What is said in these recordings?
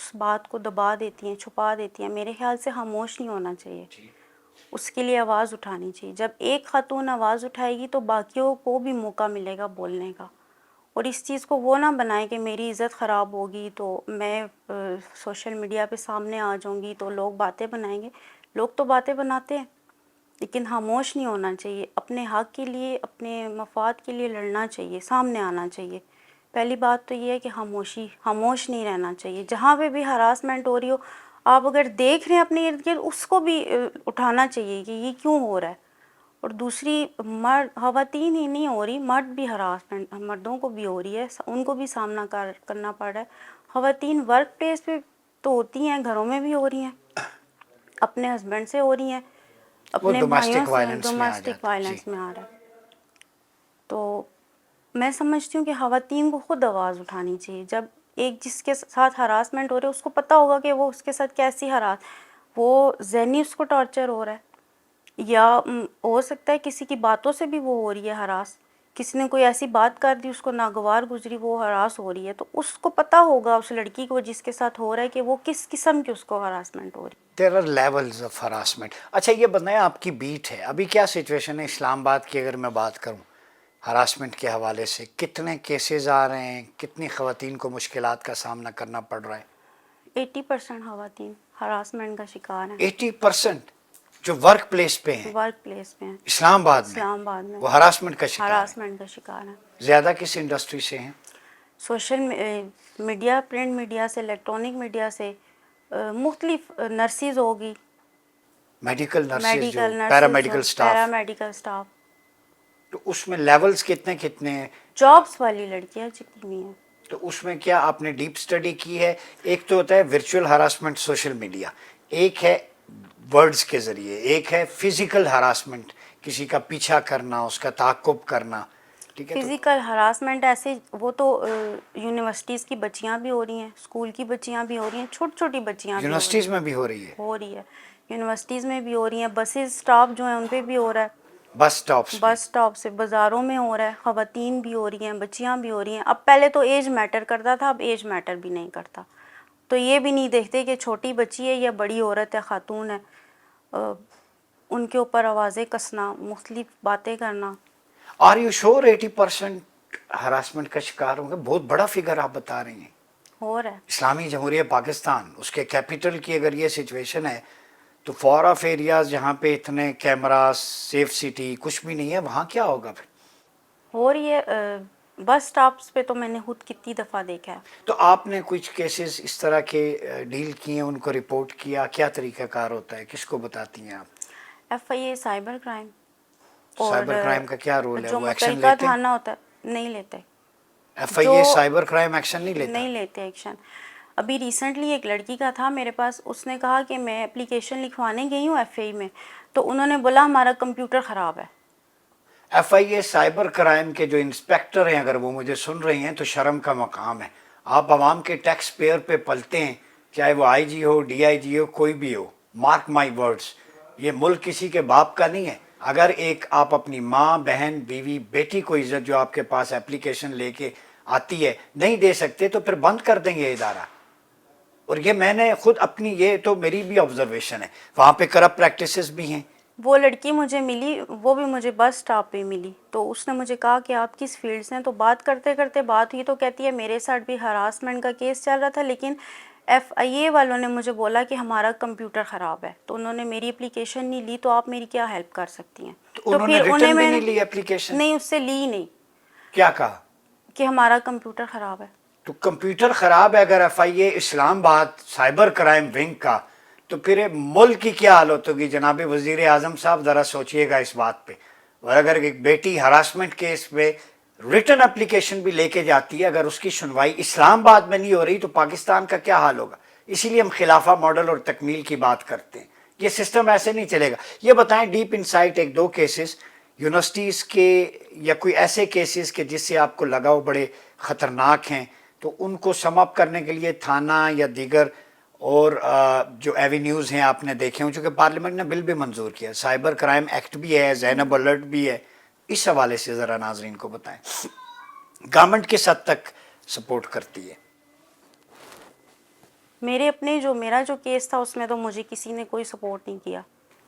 اس بات کو دبا دیتی ہیں, چھپا دیتی ہیں. میرے خیال سے خاموش نہیں ہونا چاہیے, اس کے لیے آواز اٹھانی چاہیے. جب ایک خاتون آواز اٹھائے گی تو باقیوں کو بھی موقع ملے گا بولنے کا. اور اس چیز کو وہ نہ بنائے کہ میری عزت خراب ہوگی تو میں سوشل میڈیا پہ سامنے آ جاؤں گی تو لوگ باتیں بنائیں گے. لوگ تو باتیں بناتے ہیں, لیکن خاموش نہیں ہونا چاہیے. اپنے حق کے لیے, اپنے مفاد کے لیے لڑنا چاہیے, سامنے آنا چاہیے. پہلی بات تو یہ ہے کہ خاموش نہیں رہنا چاہیے. جہاں پہ بھی ہراسمنٹ ہو رہی ہو, آپ اگر دیکھ رہے ہیں اپنے ارد گرد, اس کو بھی اٹھانا چاہیے کہ یہ کیوں ہو رہا ہے. اور دوسری, خواتین ہی نہیں ہو رہی, مرد بھی ہراسمنٹ مردوں کو بھی ہو رہی ہے, ان کو بھی سامنا کرنا پڑ رہا ہے. خواتین ورک پلیس پہ تو ہوتی ہیں, گھروں میں بھی ہو رہی ہیں, اپنے ہسبینڈ سے ہو رہی ہیں, وہ اپنے بھائیوں ڈومیسٹک سے. وائلنس میں آ ڈومیسٹک جاتا ہے. جی, وائلنس میں آ رہا ہے. تو میں سمجھتی ہوں کہ خواتین کو خود آواز اٹھانی چاہیے. جب ایک جس کے ساتھ ہراسمنٹ ہو رہا ہے, اس کو پتہ ہوگا کہ وہ اس کے ساتھ کیسی وہ ذہنی اس کو ٹارچر ہو رہا ہے, یا ہو سکتا ہے کسی کی باتوں سے بھی وہ ہو رہی ہے ہراس. کسی نے کوئی ایسی بات کر دی, اس کو ناگوار گزری, وہ ہراس ہو رہی ہے. تو اس کو پتہ ہوگا, اس لڑکی کو جس کے ساتھ ہو رہا ہے, کہ وہ کس قسم کی اس کو ہراسمنٹ ہو رہی ہے. There are levels of harassment. اچھا یہ بتائیں, آپ کی بیٹ ہے, ابھی کیا سچویشن ہے اسلام آباد کی اگر میں بات کروں ہراسمنٹ کے حوالے سے؟ کتنے کیسز آ رہے ہیں, کتنی خواتین کو مشکلات کا سامنا کرنا پڑ رہا ہے؟ 80% خواتین ہراسمنٹ کا شکار ہیں. 80% جو ورک پلیس پہ ہیں ورک پلیس پہ ہیں اسلام آباد میں, اسلام آباد میں وہ ہراسمنٹ کا شکار ہیں. ہراسمنٹ کا شکار ہیں. زیادہ کس انڈسٹری سے ہیں؟ سوشل میڈیا, پرنٹ میڈیا سے, الیکٹرانک میڈیا سے, مختلف نرسز ہوگی, میڈیکل نرسز, جو medical nurses, paramedical staff. Paramedical staff. تو اس میں لیولز کتنے کتنے ہیں؟ جابس والی لڑکیاں جتنی بھی ہیں. تو اس میں کیا آپ نے ڈیپ اسٹڈی کی ہے؟ ایک تو ہوتا ہے ورچوئل ہراسمنٹ سوشل میڈیا, ایک ہے ورڈز کے ذریعے, ایک ہے فزیکل ہراسمنٹ, کسی کا پیچھا کرنا, اس کا تعاقب کرنا. ٹھیک ہے, تو فزیکل ہراسمنٹ ایسے وہ تو یونیورسٹیز کی بچیاں بھی ہو رہی ہیں, اسکول کی بچیاں بھی ہو رہی ہیں, چھوٹی چھوٹی بچیاں بھی ہو رہی یونیورسٹیز ہیں. میں بھی ہو رہی ہے, ہو رہی ہے, یونیورسٹیز میں بھی ہو رہی ہیں, بسز اسٹاف جو ہیں ان پہ بھی ہو رہا ہے, بس اسٹاپس میں. بس اسٹاپ سے, بازاروں میں ہو رہا ہے, خواتین بھی ہو رہی ہیں, بچیاں بھی ہو رہی ہیں. اب پہلے تو ایج میٹر کرتا تھا, اب ایج میٹر بھی نہیں کرتا. تو یہ بھی نہیں دیکھتے کہ چھوٹی بچی ہے یا بڑی عورت ہے, خاتون ہے, ان کے اوپر آوازیں کسنا, مختلف باتیں کرنا. آر یو شور 80% ہراسمنٹ کا شکار ہوں گے؟ بہت بڑا فگر آپ بتا رہی ہیں. ہو رہا ہے. اسلامی جمہوریہ پاکستان, اس کے کیپٹل کی اگر یہ سچویشن ہے, تو فار آف ایریاز جہاں پہ اتنے کیمراز, سیف سٹی کچھ بھی نہیں ہے, وہاں کیا ہوگا پھر؟ ہو رہی ہے. بس اسٹاپس پہ تو میں نے خود کتنی دفعہ دیکھا ہے. تو آپ نے کچھ کیسز اس طرح کے ڈیل کیے, ان کو رپورٹ کیا؟ کیا طریقہ کار ہوتا ہے, کس کو بتاتی ہیں آپ؟ FIA سائبر کرائم, اور سائبر کرائم کا کیا رول ہے, جو وہ ایکشن متعلقہ لیتے ہیں؟ تھانہ ہوتا ہے, نہیں لیتے. جو FIA سائبر کرائم ایکشن نہیں لیتا؟ نہیں لیتے ایکشن. ابھی ریسنٹلی ایک لڑکی کا تھا میرے پاس, اس نے کہا کہ میں اپلیکیشن لکھوانے گئی ہوں FIA میں, تو انہوں نے بولا ہمارا کمپیوٹر خراب ہے. FIA سائبر کرائم کے جو انسپیکٹر ہیں, اگر وہ مجھے سن رہی ہیں تو شرم کا مقام ہے. آپ عوام کے ٹیکس پیئر پہ پلتے ہیں, چاہے وہ IG ہو, DIG ہو, کوئی بھی ہو. مارک مائی ورڈز, یہ ملک کسی کے باپ کا نہیں ہے. اگر ایک آپ اپنی ماں, بہن, بیوی, بیٹی کو عزت جو آپ کے پاس اپلیکیشن لے کے آتی ہے نہیں دے سکتے, تو پھر بند کر دیں گے ادارہ. اور یہ میں نے خود اپنی, یہ تو میری بھی آبزرویشن ہے, وہاں پہ کرپٹ پریکٹسز بھی ہیں. وہ لڑکی مجھے ملی, وہ بھی مجھے بس اسٹاپ پہ ملی, تو اس نے مجھے کہا کہ آپ کس فیلڈ سے ہیں, تو بات کرتے کرتے بات ہوئی, تو کہتی ہے میرے ساتھ بھی ہراسمنٹ کا کیس چل رہا تھا, لیکن FIA والوں نے مجھے بولا کہ ہمارا کمپیوٹر خراب ہے, تو انہوں نے میری اپلیکیشن نہیں لی, تو آپ میری کیا ہیلپ کر سکتی ہیں؟ تو تو انہوں نے پھر ریٹرن بھی میں نہیں نے لی اپلیکیشن؟ نہیں, اس سے لی نہیں, کیا کہا؟ کہ ہمارا کمپیوٹر خراب ہے. تو کمپیوٹر خراب ہے اگر FIA اسلام آباد سائبر کرائم ونگ کا, تو پھر ملک کی کیا حالت ہوگی؟ جناب وزیر اعظم صاحب ذرا سوچئے گا اس بات پہ. اور اگر ایک بیٹی ہراسمنٹ کیس پہ ریٹرن اپلیکیشن بھی لے کے جاتی ہے, اگر اس کی سنوائی اسلام آباد میں نہیں ہو رہی, تو پاکستان کا کیا حال ہوگا؟ اسی لیے ہم خلافہ ماڈل اور تکمیل کی بات کرتے ہیں. یہ سسٹم ایسے نہیں چلے گا. یہ بتائیں ڈیپ انسائٹ, ایک دو کیسز یونیورسٹیز کے, یا کوئی ایسے کیسز کے جس سے آپ کو لگا وہ بڑے خطرناک ہیں, تو ان کو سم اپ کرنے کے لیے تھانہ یا دیگر اور جو ایوینیوز ہیں آپ نے دیکھے ہوں, چونکہ پارلیمنٹ نے بل بھی منظور کیا, سائبر کرائم ایکٹ بھی ہے, زینب الرٹ بھی ہے. اس حوالے سے ذرا ناظرین کو بتائیں, گورنمنٹ کس حد تک سپورٹ کرتی ہے؟ میرے اپنے جو میرا جو کیس تھا اس میں تو مجھے کسی نے کوئی سپورٹ نہیں کیا.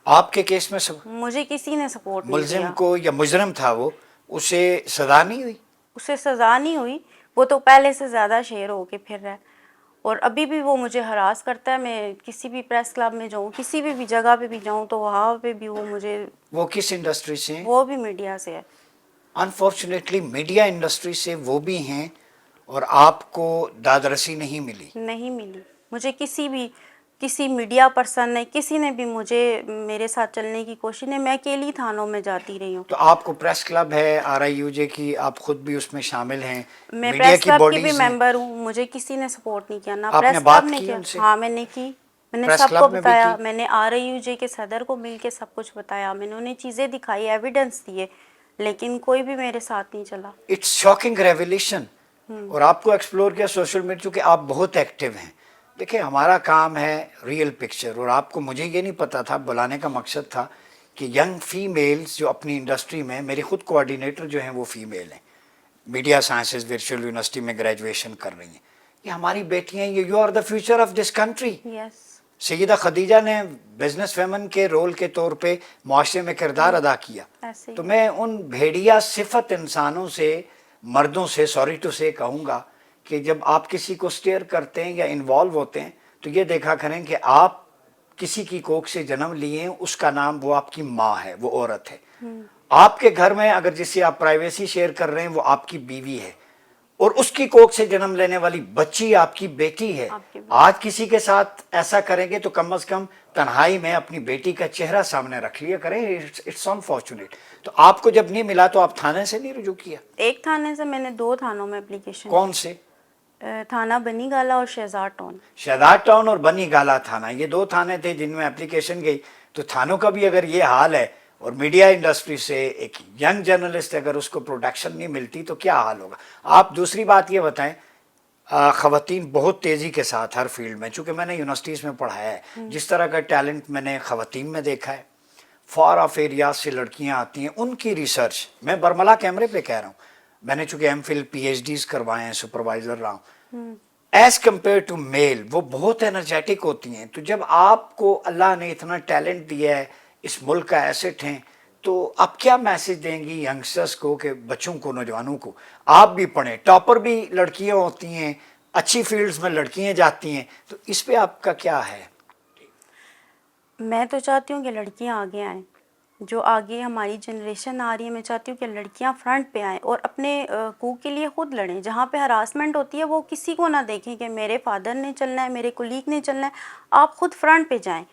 آپ کے کیس میں سب مجھے کسی نے سپورٹ نہیں ملزم کیا. کو یا مجرم تھا وہ، اسے سزا نہیں ہوئی؟ اسے سزا نہیں ہوئی. وہ تو پہلے سے زیادہ شیر ہو کے پھر رہا ہے اور ابھی بھی وہ مجھے ہراس کرتا ہے. میں کسی بھی پریس کلب میں جاؤں، کسی بھی جگہ پہ بھی جاؤں تو وہاں پہ بھی وہ مجھے. وہ کس انڈسٹری سے ہیں؟ وہ بھی میڈیا سے ہے. انفارچونیٹلی میڈیا انڈسٹری سے وہ بھی ہیں اور آپ کو داد رسی نہیں ملی؟ نہیں ملی. مجھے کسی میڈیا پرسن نے، کسی نے بھی مجھے میرے ساتھ چلنے کی کوشش نہیں. میں اکیلی تھانوں میں جاتی رہی ہوں. تو آپ کو پریس کلب ہے RIUJ کی، آپ خود بھی اس میں شامل ہیں، میں میڈیا پریس کی کلب کی بھی باڈیز ہیں، ممبر ہوں. مجھے کسی نے سپورٹ نہیں کیا، نہ آپ نے پریس بات کلب نے کی کیا. ان سے؟ ہاں میں نے کی. میں نے پریس سب کو کلب میں بھی بتایا. کی؟ میں نے RIUJ کے صدر کو مل کے سب کچھ بتایا. میں نے انہیں چیزیں دکھائی، ایویڈنس دیے، لیکن کوئی بھی میرے ساتھ نہیں چلا. It's shocking revelation. اور آپ کو ایکسپلور کیا سوشل میڈیا، چونکہ آپ بہت ایکٹیو ہیں. دیکھیں ہمارا کام ہے ریئل پکچر، اور آپ کو، مجھے یہ نہیں پتا تھا، بلانے کا مقصد تھا کہ ینگ فیمیلز جو اپنی انڈسٹری میں، میری خود کوآرڈینیٹر جو ہیں وہ فیمیل ہیں، میڈیا سائنسز ورچوئل یونیورسٹی میں گریجویشن کر رہی ہیں. یہ ہماری بیٹیاں ہیں، you are the future of this country. Yes. Syeda Khadija نے بزنس ویمن کے رول کے طور پہ معاشرے میں کردار ادا کیا. ایسے ہی. تو میں ان بھیڑیا صفت انسانوں سے، مردوں سے، سوری ٹو سے کہوں گا کہ جب آپ کسی کو سٹیئر کرتے ہیں یا انوالو ہوتے ہیں تو یہ دیکھا کریں کہ آپ کسی کی کوکھ سے جنم لیے ہیں، اس کا نام، وہ آپ کی ماں ہے، وہ عورت ہے. آپ کے گھر میں اگر جس سے آپ پرائیویسی شیئر کر رہے ہیں وہ آپ کی بیوی ہے، اور اس کی کوکھ سے جنم لینے والی بچی آپ کی بیٹی ہے. آپ کے آج کسی کے ساتھ ایسا کریں گے تو کم از کم تنہائی میں اپنی بیٹی کا چہرہ سامنے رکھ لیا کریں. It's unfortunate. تو آپ کو جب نہیں ملا تو آپ تھانے سے نہیں رجوع کیا؟ ایک تھانے سے، میں نے 2 تھانوں میں اپلیکیشن. کون سے؟ تھانہ بنی گالا اور شہزاد ٹاؤن. شہزاد ٹاؤن اور بنی گالا تھانہ، یہ 2 تھانے تھے جن میں اپلیکیشن گئی. تو تھانوں کا بھی اگر یہ حال ہے، اور میڈیا انڈسٹری سے ایک ینگ جرنلسٹ اگر اس کو پروٹیکشن نہیں ملتی تو کیا حال ہوگا؟ آپ دوسری بات یہ بتائیں، خواتین بہت تیزی کے ساتھ ہر فیلڈ میں، چونکہ میں نے یونیورسٹیز میں پڑھایا ہے، جس طرح کا ٹیلنٹ میں نے خواتین میں دیکھا ہے. فار آف ایریاز سے لڑکیاں آتی ہیں، ان کی ریسرچ، میں برملا کیمرے پہ کہہ رہا ہوں، میں نے چونکہ MPhil PhDs کروائے ہیں، سپروائزر رہا ہوں، ایز کمپیئر ٹو میل وہ بہت انرجیٹک ہوتی ہیں. تو جب آپ کو اللہ نے اتنا ٹیلنٹ دیا ہے، اس ملک کا ایسٹ ہیں، تو آپ کیا میسج دیں گی ینگسٹرس کو، کہ بچوں کو، نوجوانوں کو؟ آپ بھی پڑھیں، ٹاپر بھی لڑکیاں ہوتی ہیں، اچھی فیلڈز میں لڑکیاں جاتی ہیں، تو اس پہ آپ کا کیا ہے؟ میں تو چاہتی ہوں کہ لڑکیاں آگے آئیں. جو آگے ہماری جنریشن آ رہی ہے، میں چاہتی ہوں کہ لڑکیاں فرنٹ پہ آئیں اور اپنے حقوق کے لیے خود لڑیں. جہاں پہ ہراسمنٹ ہوتی ہے وہ کسی کو نہ دیکھیں کہ میرے فادر نے چلنا ہے، میرے کولیگ نے چلنا ہے. آپ خود فرنٹ پہ جائیں.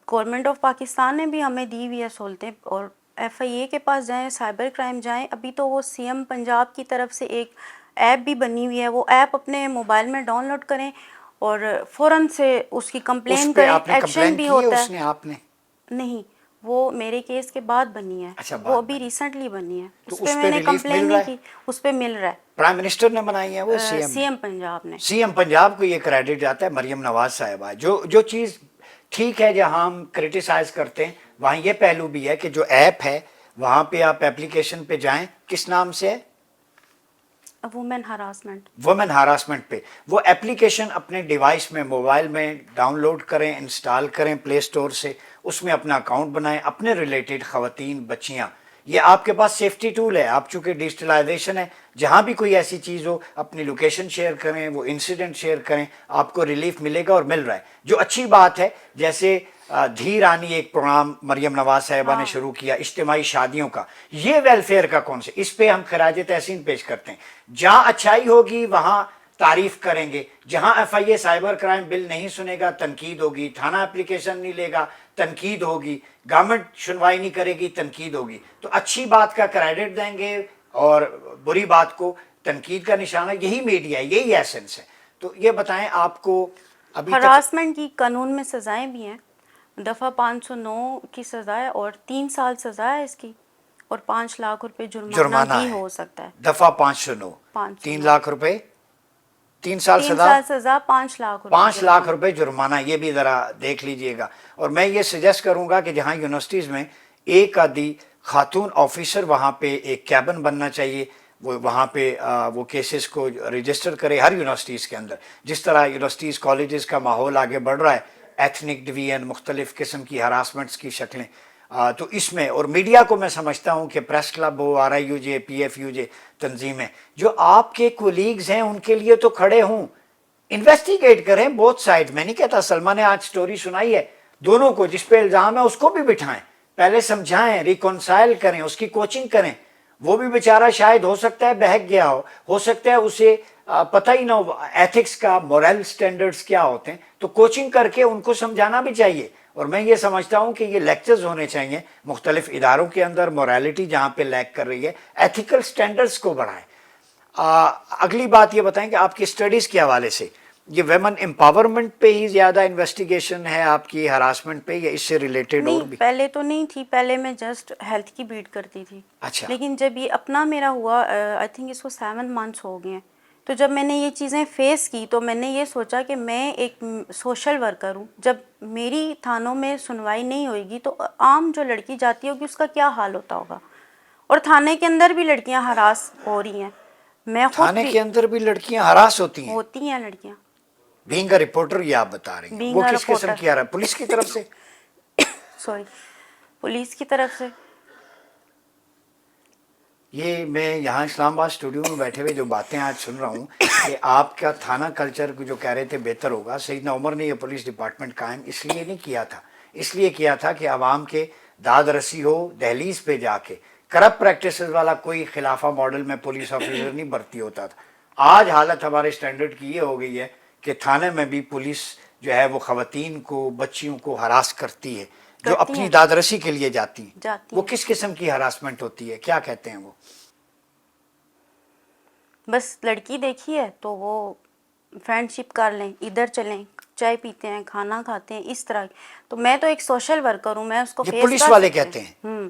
گورنمنٹ آف پاکستان نے بھی ہمیں دی ہوئی ہے سہولتیں، اور FIA کے پاس جائیں، سائبر کرائم جائیں. ابھی تو وہ CM پنجاب کی طرف سے ایک ایپ بھی بنی ہوئی ہے، وہ ایپ اپنے موبائل میں ڈاؤن لوڈ کریں اور فوراً سے اس کی کمپلین اس پہ کریں. آپ نے ایکشن کمپلین بھی کی ہے؟ ہوتا اس نے، آپ نے؟ ہے. نہیں، وہ میرے کیس کے بعد بنی ہے. اچھا، وہ بات ابھی بنی. ریسنٹلی بنی ہے. تو اس پہ میں نے ریلیف کمپلین مل رہا نہیں ہے؟ کی. اس پہ مل رہا ہے. پرائم منسٹر نے بنائی ہے وہ؟ CM پنجاب نے. CM پنجاب کو یہ کریڈٹ جاتا ہے، مریم نواز صاحبہ. جو چیز ٹھیک ہے، جہاں ہم کرٹیسائز کرتے ہیں وہاں یہ پہلو بھی ہے کہ جو ایپ ہے وہاں پہ آپ اپلیکیشن پہ جائیں، کس نام سے ہے؟ Women harassment. وومن ہراسمنٹ پہ وہ ایپلیکیشن اپنے ڈیوائس میں، موبائل میں ڈاؤن لوڈ کریں، انسٹال کریں پلے اسٹور سے، اس میں اپنا اکاؤنٹ بنائیں. اپنے ریلیٹڈ خواتین، بچیاں، یہ آپ کے پاس سیفٹی ٹول ہے. آپ چونکہ ڈیجیٹلائزیشن ہے، جہاں بھی کوئی ایسی چیز ہو اپنی لوکیشن شیئر کریں، وہ انسیڈنٹ شیئر کریں، آپ کو ریلیف ملے گا اور مل رہا ہے. جو اچھی بات ہے، جیسے دھی رانی ایک پروگرام مریم نواز صاحبہ نے شروع کیا اجتماعی شادیوں کا، یہ ویلفیئر کا کون سے، اس پہ ہم خراج تحسین پیش کرتے ہیں. جہاں اچھائی ہوگی وہاں تعریف کریں گے. جہاں FIA سائبر کرائم بل نہیں سنے گا تنقید ہوگی، تھانہ اپلیکیشن نہیں لے گا تنقید ہوگی، گورنمنٹ سنوائی نہیں کرے گی تنقید ہوگی. تو اچھی بات کا کریڈٹ دیں گے اور بری بات کو تنقید کا نشانہ. یہی میڈیا ہے، یہی ایسنس ہے. تو یہ بتائیں آپ کو ابھی تک ہراسمنٹ کی قانون میں سزائیں بھی ہیں. دفعہ 509 کی سزا ہے اور 3 سال سزا ہے اس کی، اور 5 لاکھ روپے جرمانہ بھی ہے ہو سکتا ہے. دفعہ 509، 3 لاکھ روپے، 3 سال 3 سزا، سال سزا، 5 لاکھ روپے 5 لاکھ جرمانہ. روپے جرمانہ. یہ بھی ذرا دیکھ لیجئے گا. اور میں یہ سجیسٹ کروں گا کہ جہاں یونیورسٹیز میں ایک آدھی خاتون آفیسر، وہاں پہ ایک کیبن بننا چاہیے. وہ وہاں پہ وہ کیسز کو رجسٹر کرے ہر یونیورسٹیز کے اندر. جس طرح یونیورسٹیز کالجز کا ماحول آگے بڑھ رہا ہے, ایتھنک ڈویژن, مختلف قسم کی ہراسمنٹس کی شکلیں, تو اس میں اور میڈیا کو میں سمجھتا ہوں کہ پریس کلب ہو, R I U J, P F U J تنظیمیں جو آپ کے کولیگز ہیں ان کے لیے تو کھڑے ہوں, انویسٹیگیٹ کریں بوتھ سائڈ. میں نہیں کہتا, سلمہ نے آج سٹوری سنائی ہے, دونوں کو جس پہ الزام ہے اس کو بھی بٹھائیں, پہلے سمجھائیں, ریکونسائل کریں, اس کی کوچنگ کریں. وہ بھی بیچارہ شاید ہو سکتا ہے بہک گیا ہو سکتا ہے اسے پتہ ہی نہ ہو ایتھکس کا, مورل سٹینڈرڈز کیا ہوتے ہیں, تو کوچنگ کر کے ان کو سمجھانا بھی چاہیے. اور میں یہ سمجھتا ہوں کہ یہ لیکچرز ہونے چاہیے مختلف اداروں کے اندر, مورالٹی جہاں پہ لیک کر رہی ہے ایتھیکل سٹینڈرڈز کو بڑھائیں. اگلی بات یہ بتائیں کہ آپ کی اسٹڈیز کے حوالے سے یہ ویمن امپاورمنٹ پہ ہی زیادہ انویسٹیگیشن ہے آپ کی, ہراسمنٹ پہ, یا اس سے ریلیٹڈ اور نہیں, بھی؟ پہلے تو نہیں تھی, پہلے میں جسٹ ہیلتھ کی بیٹ کرتی تھی. اچھا. لیکن جب یہ اپنا میرا ہوا, آئی تھنک اس کو 7 منتھس ہو گئے ہیں, تو جب میں نے یہ چیزیں فیس کی تو میں نے یہ سوچا کہ میں ایک سوشل ورکر ہوں. جب میری تھانوں میں سنوائی نہیں ہوئے گی تو عام جو لڑکی جاتی ہوگی اس کا کیا حال ہوتا ہوگا. اور تھانے کے اندر بھی لڑکیاں ہراس ہو رہی ہیں. میں خود تھانے کے اندر بھی لڑکیاں ہراس ہوتی ہیں لڑکیاں. بینگ اے رپورٹر, یہ آپ بتا رہی ہیں, Being وہ a کس قسم reporter. کی پولیس کی طرف سے؟ سوری, پولیس کی طرف سے. یہ میں یہاں اسلام آباد اسٹوڈیو میں بیٹھے ہوئے جو باتیں آج سن رہا ہوں کہ آپ کا تھانہ کلچر جو کہہ رہے تھے بہتر ہوگا, سیدنا عمر نے یہ پولیس ڈپارٹمنٹ قائم اس لیے نہیں کیا تھا, اس لیے کیا تھا کہ عوام کے داد رسی ہو, دہلیز پہ جا کے کرپٹ پریکٹسز والا کوئی خلافہ ماڈل میں پولیس آفیسر نہیں بھرتی ہوتا تھا. آج حالت ہمارے اسٹینڈرڈ کی یہ ہو گئی ہے کہ تھانے میں بھی پولیس جو ہے وہ خواتین کو, بچیوں کو ہراس کرتی ہے جو اپنی داد رسی کے لیے جاتی ہیں. وہ کس قسم کی ہراسمنٹ ہوتی ہے, کیا کہتے ہیں وہ؟ بس لڑکی دیکھی ہے تو وہ فرینڈ شپ کر لیں, ادھر چلیں, چائے پیتے ہیں, کھانا کھاتے ہیں, اس طرح. تو میں تو ایک سوشل ورکر ہوں, میں اس کو یہ فیس پولیس والے کہتے ہیں.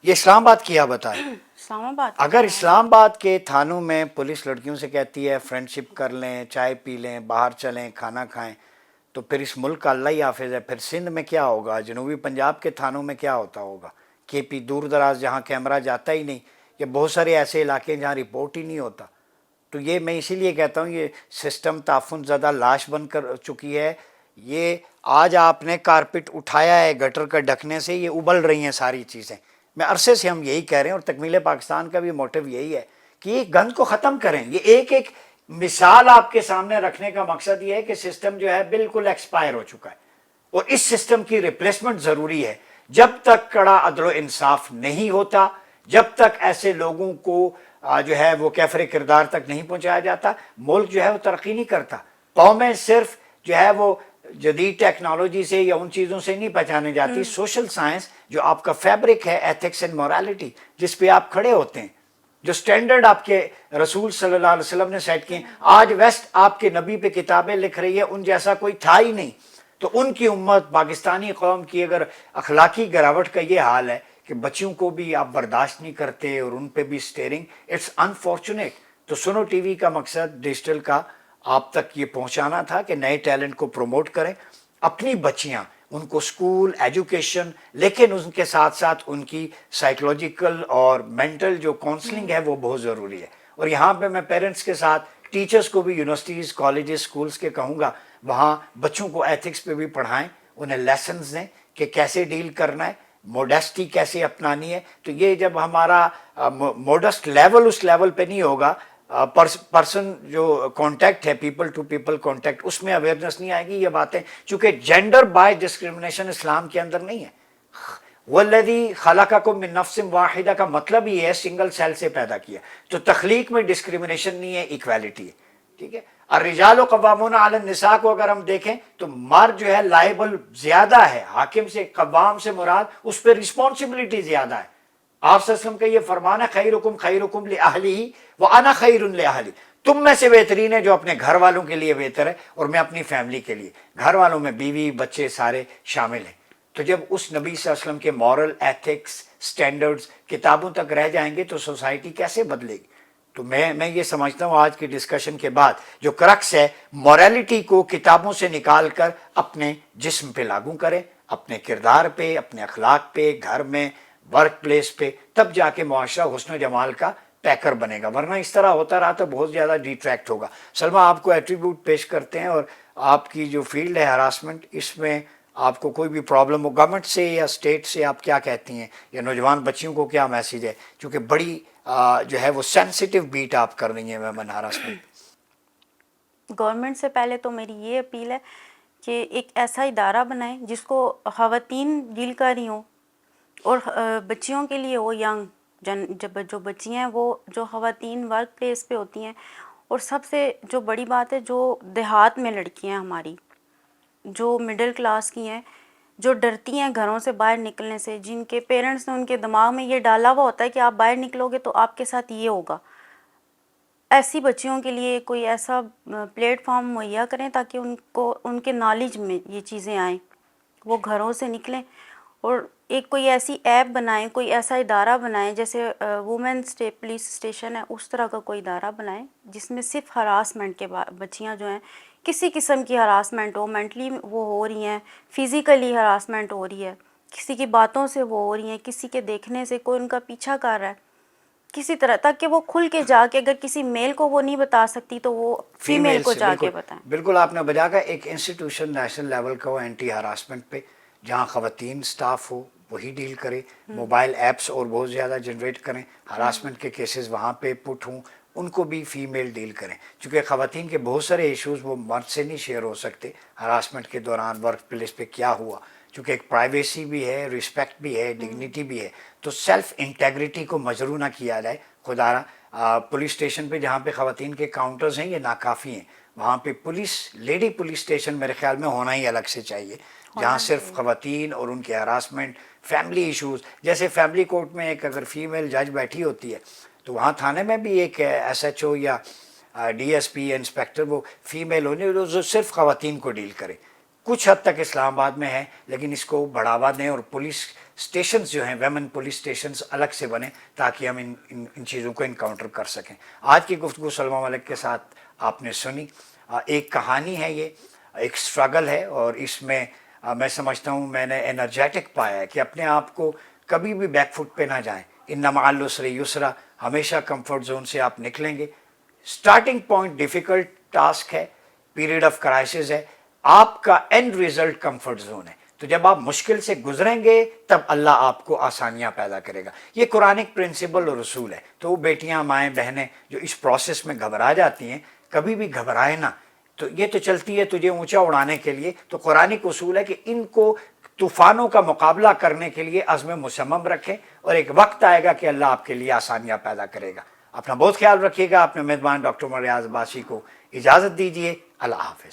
یہ اسلام آباد کی آپ بتائیں. اسلام آباد. اگر اسلام آباد کے تھانوں میں پولیس لڑکیوں سے کہتی ہے فرینڈ شپ کر لیں, چائے پی لیں, باہر چلیں, کھانا کھائیں, تو پھر اس ملک کا اللہ ہی حافظ ہے. پھر سندھ میں کیا ہوگا, جنوبی پنجاب کے تھانوں میں کیا ہوتا ہوگا, کے پی دور دراز جہاں کیمرہ جاتا ہی نہیں, یا بہت سارے ایسے علاقے جہاں رپورٹ ہی نہیں ہوتا. تو یہ میں اسی لیے کہتا ہوں یہ سسٹم تعفن زدہ لاش بن کر چکی ہے. یہ آج آپ نے کارپٹ اٹھایا ہے گٹر کا ڈھکنے سے, یہ ابل رہی ہیں ساری چیزیں. میں عرصے سے ہم یہی کہہ رہے ہیں, اور تکمیل پاکستان کا بھی موٹیو یہی ہے کہ یہ گند کو ختم کریں. یہ ایک ایک مثال آپ کے سامنے رکھنے کا مقصد یہ ہے کہ سسٹم جو ہے بالکل ایکسپائر ہو چکا ہے, اور اس سسٹم کی ریپلیسمنٹ ضروری ہے. جب تک کڑا عدل و انصاف نہیں ہوتا, جب تک ایسے لوگوں کو جو ہے وہ کیفر کردار تک نہیں پہنچایا جاتا, ملک جو ہے وہ ترقی نہیں کرتا. قومیں صرف جو ہے وہ جدید ٹیکنالوجی سے یا ان چیزوں سے نہیں پہچانے جاتی. سوشل سائنس جو آپ کا فیبرک ہے, ایتھکس اینڈ مورالٹی, جس پہ آپ کھڑے ہوتے ہیں, جو سٹینڈرڈ آپ کے رسول صلی اللہ علیہ وسلم نے سیٹ کیے. آج ویسٹ آپ کے نبی پہ کتابیں لکھ رہی ہے, ان جیسا کوئی تھا ہی نہیں. تو ان کی امت پاکستانی قوم کی اگر اخلاقی گراوٹ کا یہ حال ہے کہ بچیوں کو بھی آپ برداشت نہیں کرتے اور ان پہ بھی سٹیئرنگ, اٹس انفارچونیٹ. تو سنو ٹی وی کا مقصد ڈیجیٹل کا آپ تک یہ پہنچانا تھا کہ نئے ٹیلنٹ کو پروموٹ کریں. اپنی بچیاں, ان کو سکول, ایجوکیشن, لیکن ان کے ساتھ ساتھ ان کی سائیکلوجیکل اور مینٹل جو کاؤنسلنگ ہے وہ بہت ضروری ہے. اور یہاں پہ میں پیرنٹس کے ساتھ ٹیچرز کو بھی یونیورسٹیز, کالجز, سکولز کے کہوں گا وہاں بچوں کو ایتھکس پہ بھی پڑھائیں, انہیں لیسنز دیں کہ کیسے ڈیل کرنا ہے, موڈیسٹی کیسے اپنانی ہے. تو یہ جب ہمارا موڈسٹ لیول اس لیول پہ نہیں ہوگا, پرسن جو کانٹیکٹ ہے, پیپل ٹو پیپل کانٹیکٹ, اس میں اویئرنیس نہیں آئے گی. یہ باتیں چونکہ جینڈر بائی ڈسکرمنیشن اسلام کے اندر نہیں ہے. والذی خلقکم من نفس واحدہ کا مطلب یہ ہے سنگل سیل سے پیدا کیا. تو تخلیق میں ڈسکرمنیشن نہیں ہے, ایکویلٹی ہے. ٹھیک ہے. الرجال قوامون علی النساء کو اگر ہم دیکھیں تو مرد جو ہے لائبل زیادہ ہے, حاکم سے, قوام سے مراد اس پہ رسپانسبلٹی زیادہ ہے. آپ صلی اللہ علیہ وسلم کا یہ فرمان ہے خیرکم خیرکم لأہلہ وانا خیر لأہلی, تم میں سے بہترین ہے جو اپنے گھر والوں کے لیے بہتر ہے, اور میں اپنی فیملی کے لیے. گھر والوں میں بیوی, بچے سارے شامل ہیں. تو جب اس نبی صلی اللہ علیہ وسلم کے مورل, ایتھکس, سٹینڈرڈز کتابوں تک رہ جائیں گے تو سوسائٹی کیسے بدلے گی. تو میں یہ سمجھتا ہوں آج کی ڈسکشن کے بعد جو کرکس ہے, موریلٹی کو کتابوں سے نکال کر اپنے جسم پہ لاگو کریں, اپنے کردار پہ, اپنے اخلاق پہ, گھر میں, ورک پلیس پہ، تب جا کے معاشرہ حسن و جمال کا پیکر بنے گا، ورنہ اس طرح ہوتا رہا تو بہت زیادہ ڈیٹریکٹ ہوگا۔ سلمیٰ آپ کو ایٹریبیوٹ پیش کرتے ہیں، اور آپ کی جو فیلڈ ہے ہراسمنٹ، اس میں آپ کو کوئی بھی پرابلم ہو گورنمنٹ سے یا اسٹیٹ سے، آپ کیا کہتی ہیں، یا نوجوان بچیوں کو کیا میسیج ہے، چونکہ بڑی جو ہے وہ سینسیٹیو بیٹ آپ کر رہی ہیں ویمن ہراسمنٹ؟ گورنمنٹ سے پہلے تو میری یہ اپیل ہے کہ ایک ایسا ادارہ بنائیں جس کو خواتین ڈیل کر رہی ہوں، اور بچیوں کے لیے وہ جب جو بچیاں ہیں وہ جو خواتین ورک پلیس پہ ہوتی ہیں، اور سب سے جو بڑی بات ہے جو دیہات میں لڑکیاں ہیں ہماری، جو مڈل کلاس کی ہیں، جو ڈرتی ہیں گھروں سے باہر نکلنے سے، جن کے پیرنٹس نے ان کے دماغ میں یہ ڈالا ہوا ہوتا ہے کہ آپ باہر نکلو گے تو آپ کے ساتھ یہ ہوگا، ایسی بچیوں کے لیے کوئی ایسا پلیٹ فارم مہیا کریں تاکہ ان کے نالج میں یہ چیزیں آئیں، وہ گھروں سے نکلیں، اور ایک کوئی ایسی ایپ بنائیں، کوئی ایسا ادارہ بنائیں، جیسے وومن پولیس اسٹیشن ہے، اس طرح کا کوئی ادارہ بنائیں جس میں صرف ہراسمنٹ کے بچیاں جو ہیں، کسی قسم کی ہراسمنٹ ہو، مینٹلی وہ ہو رہی ہیں، فزیکلی ہراسمنٹ ہو رہی ہے، کسی کی باتوں سے وہ ہو رہی ہیں، کسی کے دیکھنے سے کوئی ان کا پیچھا کر رہا ہے کسی طرح، تاکہ وہ کھل کے جا کے، اگر کسی میل کو وہ نہیں بتا سکتی تو وہ فیمیل کو سے جا بالکل کے بتائیں۔ بالکل آپ نے بجا کا ایک انسٹیٹیوشن نیشنل لیول کا ہو اینٹی ہراسمنٹ پہ، جہاں خواتین سٹاف ہو وہی ڈیل کرے، موبائل ایپس اور بہت زیادہ جنریٹ کریں، ہراسمنٹ کے کیسز وہاں پہ پٹ ہوں، ان کو بھی فیمیل ڈیل کریں، چونکہ خواتین کے بہت سارے ایشوز وہ مرد سے نہیں شیئر ہو سکتے ہراسمنٹ کے دوران، ورک پلیس پہ کیا ہوا، چونکہ ایک پرائیویسی بھی ہے، رسپیکٹ بھی ہے، ڈگنیٹی بھی ہے، تو سیلف انٹیگریٹی کو مجروح نہ کیا جائے۔ خدا را پولیس اسٹیشن پہ جہاں پہ خواتین کے کاؤنٹرز ہیں یہ ناکافی ہیں، وہاں پہ لیڈی پولیس اسٹیشن میرے خیال میں ہونا ہی الگ سے چاہیے، جہاں صرف خواتین اور ان کے ہراسمنٹ، فیملی ایشوز، جیسے فیملی کورٹ میں ایک اگر فیمیل جج بیٹھی ہوتی ہے تو وہاں تھانے میں بھی ایک ایس ایچ او یا ڈی ایس پی انسپیکٹر وہ فیمیل ہونے جو صرف خواتین کو ڈیل کرے۔ کچھ حد تک اسلام آباد میں ہے، لیکن اس کو بڑھاوا دیں، اور پولیس اسٹیشنز جو ہیں ویمن پولیس اسٹیشنز الگ سے بنیں تاکہ ہم ان چیزوں کو انکاؤنٹر کر سکیں۔ آج کی گفتگو سلمیٰ ملک کے ساتھ آپ نے سنی، ایک کہانی ہے، یہ ایک سٹرگل ہے، اور اس میں میں سمجھتا ہوں میں نے انرجیٹک پایا ہے کہ اپنے آپ کو کبھی بھی بیک فٹ پہ نہ جائیں، ان مع العسر یسرا، ہمیشہ کمفرٹ زون سے آپ نکلیں گے۔ سٹارٹنگ پوائنٹ ڈیفیکلٹ ٹاسک ہے، پیریڈ آف کرائسس ہے، آپ کا اینڈ ریزلٹ کمفرٹ زون ہے، تو جب آپ مشکل سے گزریں گے تب اللہ آپ کو آسانیاں پیدا کرے گا، یہ قرآنک پرنسپل اور رسول ہے۔ تو وہ بیٹیاں، مائیں، بہنیں جو اس پروسیس میں گھبرا جاتی ہیں، کبھی بھی گھبرائے نہ، تو یہ تو چلتی ہے تجھے اونچا اڑانے کے لیے، تو قرآنک اصول ہے کہ ان کو طوفانوں کا مقابلہ کرنے کے لیے عزم مصمم رکھیں، اور ایک وقت آئے گا کہ اللہ آپ کے لیے آسانیاں پیدا کرے گا۔ اپنا بہت خیال رکھیے گا۔ اپنے میزبان ڈاکٹر عمر ریاض عباسی کو اجازت دیجیے، اللہ حافظ۔